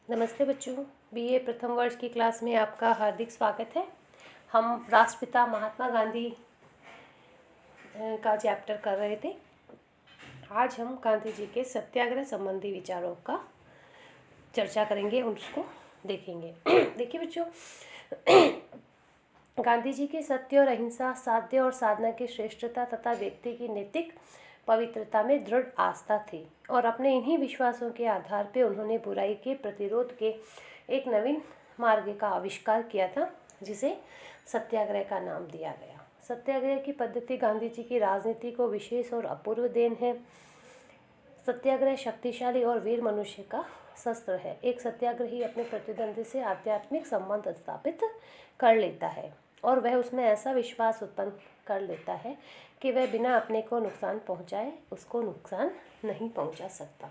नमस्ते बच्चों, बीए प्रथम वर्ष की क्लास में आपका हार्दिक स्वागत है। हम राष्ट्रपिता महात्मा गांधी का चैप्टर कर रहे थे। आज हम गांधी जी के सत्याग्रह संबंधी विचारों का चर्चा करेंगे, उसको देखेंगे। देखिए बच्चों, गांधी जी के सत्य और अहिंसा, साध्य और साधना की श्रेष्ठता तथा व्यक्ति की नैतिक पवित्रता में दृढ़ आस्था थी और अपने इन्हीं विश्वासों के आधार पर उन्होंने बुराई के प्रतिरोध के एक नवीन मार्ग का आविष्कार किया था, जिसे सत्याग्रह का नाम दिया गया। सत्याग्रह की पद्धति गांधी जी की राजनीति को विशेष और अपूर्व देन है। सत्याग्रह शक्तिशाली और वीर मनुष्य का शस्त्र है। एक सत्याग्रही अपने प्रतिद्वंदी से आध्यात्मिक संबंध स्थापित कर लेता है और वह उसमें ऐसा विश्वास उत्पन्न कर लेता है कि वह बिना अपने को नुकसान पहुंचाए उसको नुकसान नहीं पहुंचा सकता।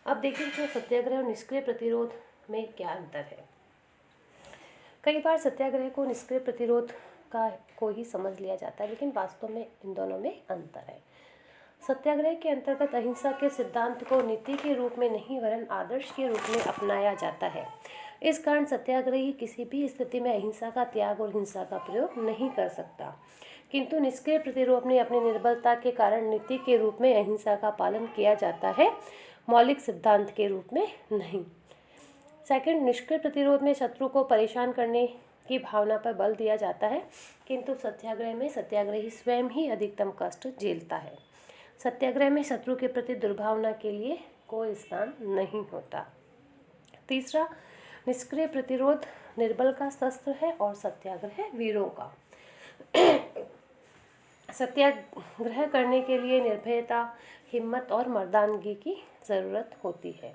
अब देखिए जो सत्याग्रह और निष्क्रिय प्रतिरोध में क्या अंतर है। कई बार सत्याग्रह को निष्क्रिय प्रतिरोध का को ही समझ लिया जाता है, लेकिन वास्तव में इन दोनों में अंतर है। सत्याग्रह के अंतर्गत अहिंसा के सिद्धांत को नीति के रूप में नहीं वरन आदर्श के रूप में अपनाया जाता है। इस कारण सत्याग्रही किसी भी स्थिति में अहिंसा का त्याग और हिंसा का प्रयोग नहीं कर सकता, किंतु निष्क्रिय प्रतिरोध में अपनी निर्बलता के कारण नीति के रूप में अहिंसा का पालन किया जाता है, मौलिक सिद्धांत के रूप में नहीं। सेकंड, निष्क्रिय प्रतिरोध में शत्रु को परेशान करने की भावना पर बल दिया जाता है, किंतु सत्याग्रह में सत्याग्रही स्वयं ही अधिकतम कष्ट झेलता है। सत्याग्रह में शत्रु के प्रति दुर्भावना के लिए कोई स्थान नहीं होता। तीसरा, निष्क्रिय प्रतिरोध निर्बल का शस्त्र है और सत्याग्रह वीरों का। सत्याग्रह करने के लिए निर्भयता, हिम्मत और मर्दानगी की ज़रूरत होती है।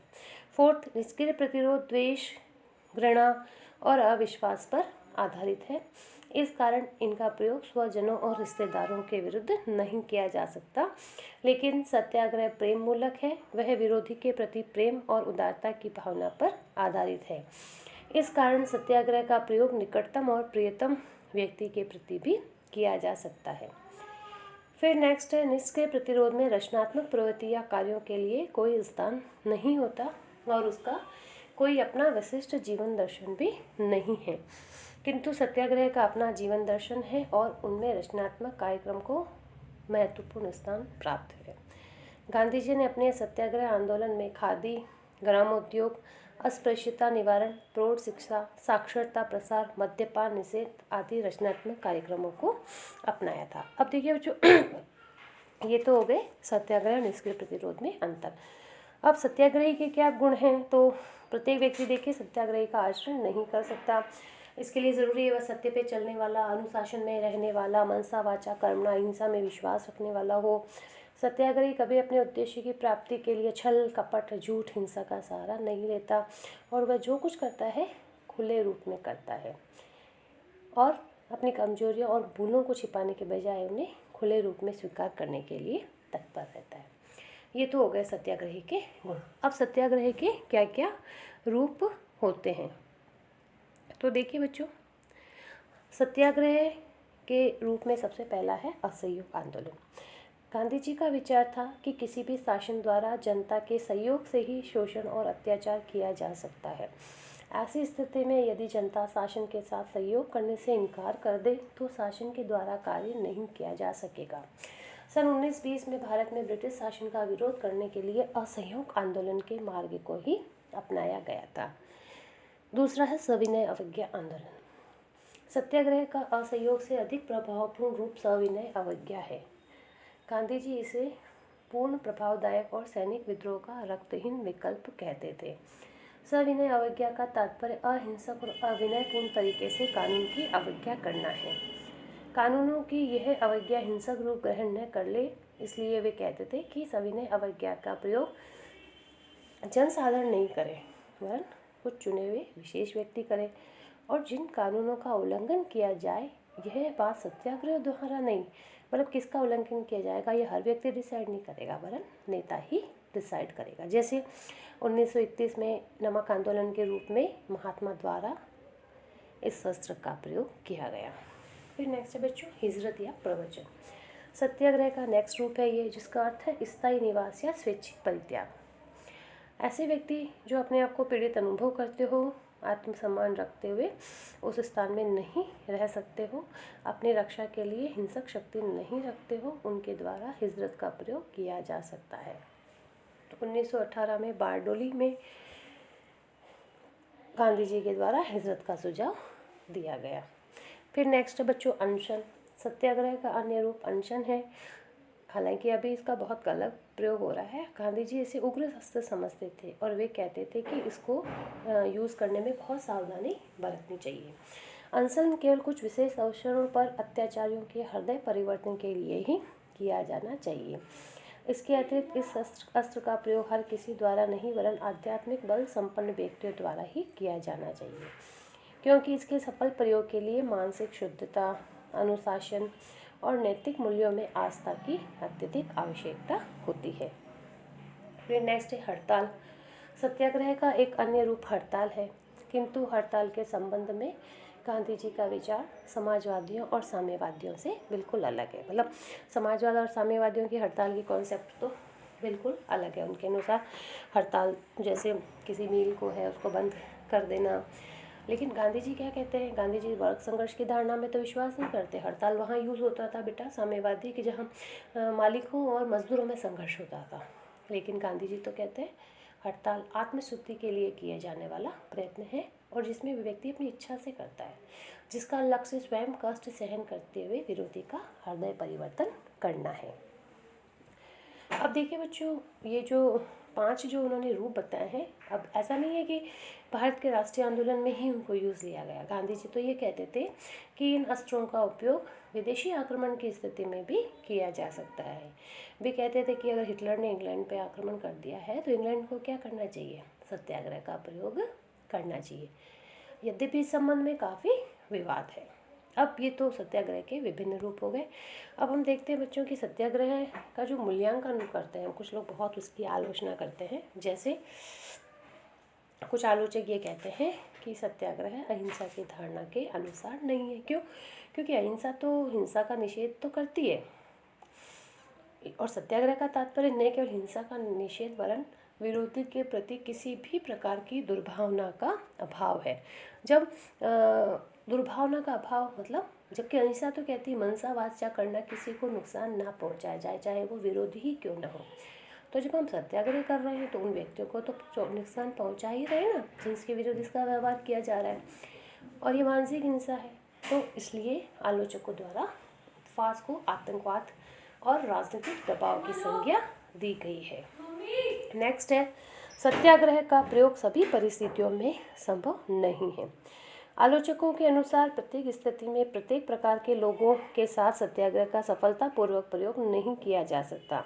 फोर्थ, निष्क्रिय प्रतिरोध द्वेष, घृणा और अविश्वास पर आधारित है। इस कारण इनका प्रयोग स्वजनों और रिश्तेदारों के विरुद्ध नहीं किया जा सकता, लेकिन सत्याग्रह प्रेम मूलक है। वह विरोधी के प्रति प्रेम और उदारता की भावना पर आधारित है। इस कारण सत्याग्रह का प्रयोग निकटतम और प्रियतम व्यक्ति के प्रति भी किया जा सकता है। फिर नेक्स्ट है, निष्क्रिय प्रतिरोध में रचनात्मक प्रवृत्ति या कार्यों के लिए कोई स्थान नहीं होता और उसका कोई अपना विशिष्ट जीवन दर्शन भी नहीं है, किंतु सत्याग्रह का अपना जीवन दर्शन है और उनमें रचनात्मक कार्यक्रम को महत्वपूर्ण स्थान प्राप्त है। गांधी जी ने अपने सत्याग्रह आंदोलन में खादी, ग्रामोद्योग, अस्पृश्यता निवारण, प्रौढ़ शिक्षा, साक्षरता प्रसार, मद्यपान निषेध आदि रचनात्मक कार्यक्रमों को अपनाया था। अब देखिए बच्चों, ये तो हो गए सत्याग्रह निष्क्रिय प्रतिरोध में अंतर। अब सत्याग्रही के क्या गुण हैं, तो प्रत्येक व्यक्ति देखिए सत्याग्रही का आचरण नहीं कर सकता। इसके लिए ज़रूरी है वह सत्य पे चलने वाला, अनुशासन में रहने वाला, मनसा वाचा कर्मणा अहिंसा में विश्वास रखने वाला हो। सत्याग्रही कभी अपने उद्देश्य की प्राप्ति के लिए छल, कपट, झूठ, हिंसा का सहारा नहीं लेता और वह जो कुछ करता है खुले रूप में करता है और अपनी कमजोरियों और भूलों को छिपाने के बजाय उन्हें खुले रूप में स्वीकार करने के लिए तत्पर रहता है। ये तो हो गए सत्याग्रही के गुण। अब सत्याग्रह के क्या क्या रूप होते हैं, तो देखिए बच्चों, सत्याग्रह के रूप में सबसे पहला है असहयोग आंदोलन। गांधी जी का विचार था कि किसी भी शासन द्वारा जनता के सहयोग से ही शोषण और अत्याचार किया जा सकता है। ऐसी स्थिति में यदि जनता शासन के साथ सहयोग करने से इनकार कर दे तो शासन के द्वारा कार्य नहीं किया जा सकेगा। सन 1920 में भारत में ब्रिटिश शासन का विरोध करने के लिए असहयोग आंदोलन के मार्ग को ही अपनाया गया था। दूसरा है सविनय अवज्ञा आंदोलन। सत्याग्रह का असहयोग से अधिक प्रभावपूर्ण रूप सविनय अवज्ञा है। गांधी जी इसे पूर्ण प्रभावदायक और सैनिक विद्रोह का रक्तहीन विकल्प कहते थे। सविनय अवज्ञा का तात्पर्य अहिंसक और अविनयपूर्ण तरीके से कानून की अवज्ञा करना है। कानूनों की यह अवज्ञा हिंसक रूप ग्रहण न कर ले, इसलिए वे कहते थे कि सविनय अवज्ञा का प्रयोग जनसाधारण नहीं करे वरन कुछ चुने हुए विशेष व्यक्ति करें, और जिन कानूनों का उल्लंघन किया जाए, यह बात सत्याग्रह द्वारा नहीं, मतलब किसका उल्लंघन किया जाएगा यह हर व्यक्ति डिसाइड नहीं करेगा वरन नेता ही डिसाइड करेगा। जैसे 1931 में नमक आंदोलन के रूप में महात्मा द्वारा इस शस्त्र का प्रयोग किया गया। फिर नेक्स्ट है बच्चों हिजरत या प्रवचन। सत्याग्रह का नेक्स्ट रूप है ये, जिसका अर्थ है स्थायी निवास या स्वैच्छिक परित्याग। ऐसे व्यक्ति जो अपने आप को पीड़ित अनुभव करते हो, आत्मसम्मान रखते हुए उस स्थान में नहीं रह सकते हो, अपनी रक्षा के लिए हिंसक शक्ति नहीं रखते हो, उनके द्वारा हिजरत का प्रयोग किया जा सकता है। तो 1918 में बारडोली में गांधी जी के द्वारा हिजरत का सुझाव दिया गया। फिर नेक्स्ट है बच्चों अनशन। सत्याग्रह का अन्य रूप अनशन है। हालांकि अभी इसका बहुत गलत प्रयोग हो रहा है। गांधी जी इसे उग्र अस्त्र समझते थे और वे कहते थे कि इसको यूज़ करने में बहुत सावधानी बरतनी चाहिए। अनशन केवल कुछ विशेष अवसरों पर अत्याचारियों के हृदय परिवर्तन के लिए ही किया जाना चाहिए। इसके अतिरिक्त इस अस्त्र का प्रयोग हर किसी द्वारा नहीं वरन आध्यात्मिक बल संपन्न व्यक्तियों द्वारा ही किया जाना चाहिए, क्योंकि इसके सफल प्रयोग के लिए मानसिक शुद्धता, अनुशासन और नैतिक मूल्यों में आस्था की अत्यधिक आवश्यकता होती है। फिर नेक्स्ट है हड़ताल। सत्याग्रह का एक अन्य रूप हड़ताल है, किंतु हड़ताल के संबंध में गांधी जी का विचार समाजवादियों और साम्यवादियों से बिल्कुल अलग है। मतलब समाजवाद और साम्यवादियों की हड़ताल की कॉन्सेप्ट तो बिल्कुल अलग है। उनके अनुसार हड़ताल जैसे किसी मील को है उसको बंद कर देना, लेकिन गांधी जी क्या कहते हैं, गांधी जी वर्ग संघर्ष की धारणा में तो विश्वास नहीं करते। हड़ताल वहाँ यूज़ होता था बेटा साम्यवादी कि जहाँ मालिकों और मजदूरों में संघर्ष होता था, लेकिन गांधी जी तो कहते हैं हड़ताल आत्मशुद्धि के लिए किया जाने वाला प्रयत्न है और जिसमें व्यक्ति अपनी इच्छा से करता है, जिसका लक्ष्य स्वयं कष्ट सहन करते हुए विरोधी का हृदय परिवर्तन करना है। अब देखिए बच्चों, ये जो 5 जो उन्होंने रूप बताए हैं, अब ऐसा नहीं है कि भारत के राष्ट्रीय आंदोलन में ही उनको यूज़ लिया गया। गांधी जी तो ये कहते थे कि इन अस्त्रों का उपयोग विदेशी आक्रमण की स्थिति में भी किया जा सकता है। वे कहते थे कि अगर हिटलर ने इंग्लैंड पे आक्रमण कर दिया है तो इंग्लैंड को क्या करना चाहिए, सत्याग्रह का प्रयोग करना चाहिए। यद्यपि इस संबंध में काफ़ी विवाद है। अब ये तो सत्याग्रह के विभिन्न रूप हो गए। अब हम देखते हैं बच्चों की सत्याग्रह का जो मूल्यांकन करते हैं, कुछ लोग बहुत उसकी आलोचना करते हैं। जैसे कुछ आलोचक ये कहते हैं कि सत्याग्रह अहिंसा की धारणा के अनुसार नहीं है। क्यों? क्योंकि अहिंसा तो हिंसा का निषेध तो करती है और सत्याग्रह का तात्पर्य न केवल हिंसा का निषेध वरन विरोधी के प्रति किसी भी प्रकार की दुर्भावना का अभाव है। जब दुर्भावना का अभाव मतलब, जबकि अहिंसा तो कहती है मनसा वाचा करना, किसी को नुकसान ना पहुंचाया जाए, चाहे वो विरोधी ही क्यों ना हो। तो जब हम सत्याग्रह कर रहे हैं तो उन व्यक्तियों को तो नुकसान पहुंचा ही रहे ना, जिसके विरुद्ध इसका व्यवहार किया जा रहा है, और ये मानसिक हिंसा है। तो इसलिए आलोचकों द्वारा उपवास को आतंकवाद और राजनीतिक दबाव की संज्ञा दी गई है। नेक्स्ट है सत्याग्रह का प्रयोग सभी परिस्थितियों में संभव नहीं है। आलोचकों के अनुसार प्रत्येक स्थिति में प्रत्येक प्रकार के लोगों के साथ सत्याग्रह का सफलतापूर्वक प्रयोग नहीं किया जा सकता।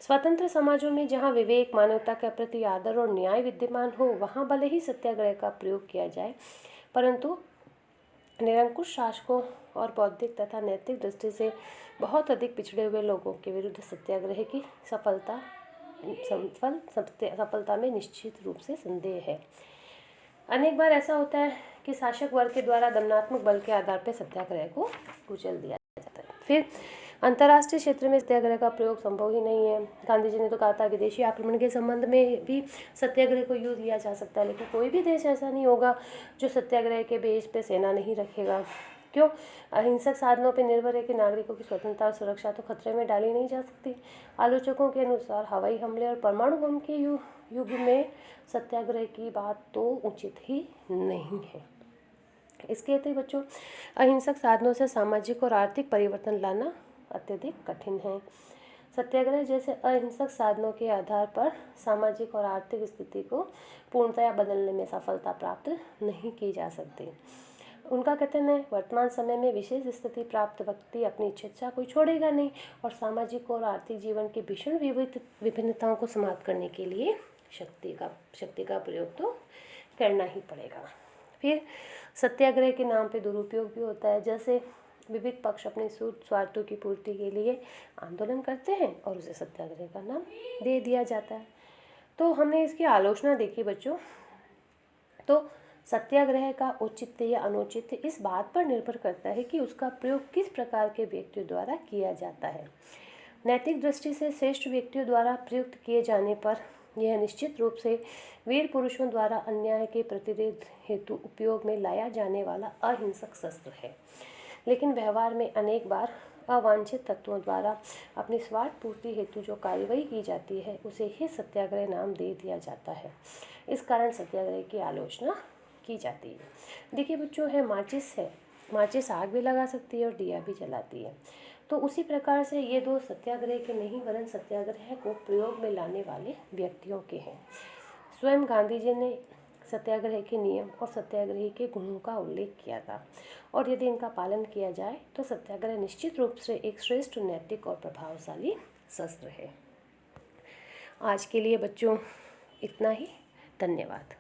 स्वतंत्र समाजों में जहां विवेक, मानवता के प्रति आदर और न्याय विद्यमान हो, वहां भले ही सत्याग्रह का प्रयोग किया जाए, परंतु निरंकुश शासकों और बौद्धिक तथा नैतिक दृष्टि से बहुत अधिक पिछड़े हुए लोगों के विरुद्ध सत्याग्रह की सफलता में निश्चित रूप से संदेह है। अनेक बार ऐसा होता है कि शासक वर्ग के द्वारा दंडात्मक बल के आधार पर सत्याग्रह को कुचल दिया जाता है। फिर अंतर्राष्ट्रीय क्षेत्र में सत्याग्रह का प्रयोग संभव ही नहीं है। गांधी जी ने तो कहा था विदेशी आक्रमण के संबंध में भी सत्याग्रह को यूज लिया जा सकता है, लेकिन कोई भी देश ऐसा नहीं होगा जो सत्याग्रह के बेस पे सेना नहीं रखेगा। क्यों? अहिंसक साधनों पर निर्भर है कि नागरिकों की स्वतंत्रता और सुरक्षा तो खतरे में डाली नहीं जा सकती। आलोचकों के अनुसार हवाई हमले और परमाणु बम के युग में सत्याग्रह की बात तो उचित ही नहीं है। इसके अतिरिक्त बच्चों, अहिंसक साधनों से सामाजिक और आर्थिक परिवर्तन लाना अत्यधिक कठिन है। सत्याग्रह जैसे अहिंसक साधनों के आधार पर सामाजिक और आर्थिक स्थिति को पूर्णतया बदलने में सफलता प्राप्त नहीं की जा सकती। उनका कथन है, वर्तमान समय में विशेष स्थिति प्राप्त व्यक्ति अपनी इच्छा को छोड़ेगा नहीं और सामाजिक और आर्थिक जीवन की भीषण विभिन्नताओं को समाप्त करने के लिए शक्ति का प्रयोग तो करना ही पड़ेगा। फिर सत्याग्रह के नाम पे दुरुपयोग भी होता है। जैसे विविध पक्ष अपने स्वार्थों की पूर्ति के लिए आंदोलन करते हैं और उसे सत्याग्रह का नाम दे दिया जाता है। तो हमने इसकी आलोचना देखी बच्चों। तो सत्याग्रह का औचित्य या अनुचित्य इस बात पर निर्भर करता है कि उसका प्रयोग किस प्रकार के व्यक्तियों द्वारा किया जाता है। नैतिक दृष्टि से श्रेष्ठ व्यक्तियों द्वारा प्रयुक्त किए जाने पर यह निश्चित रूप से वीर पुरुषों द्वारा अन्याय के प्रतिरोध हेतु उपयोग में लाया जाने वाला अहिंसक शस्त्र है, लेकिन व्यवहार में अनेक बार अवांछित तत्वों द्वारा अपनी स्वार्थ पूर्ति हेतु जो कार्यवाही की जाती है उसे ही सत्याग्रह नाम दे दिया जाता है। इस कारण सत्याग्रह की आलोचना की जाती है। देखिए बच्चों, माचिस है, माचिस आग भी लगा सकती है और दिया भी जलाती है। तो उसी प्रकार से ये दो सत्याग्रह के नहीं वरन सत्याग्रह को प्रयोग में लाने वाले व्यक्तियों के हैं। स्वयं गांधी जी ने सत्याग्रह के नियम और सत्याग्रही के गुणों का उल्लेख किया था, और यदि इनका पालन किया जाए तो सत्याग्रह निश्चित रूप से एक श्रेष्ठ, नैतिक और प्रभावशाली शस्त्र है। आज के लिए बच्चों इतना ही। धन्यवाद।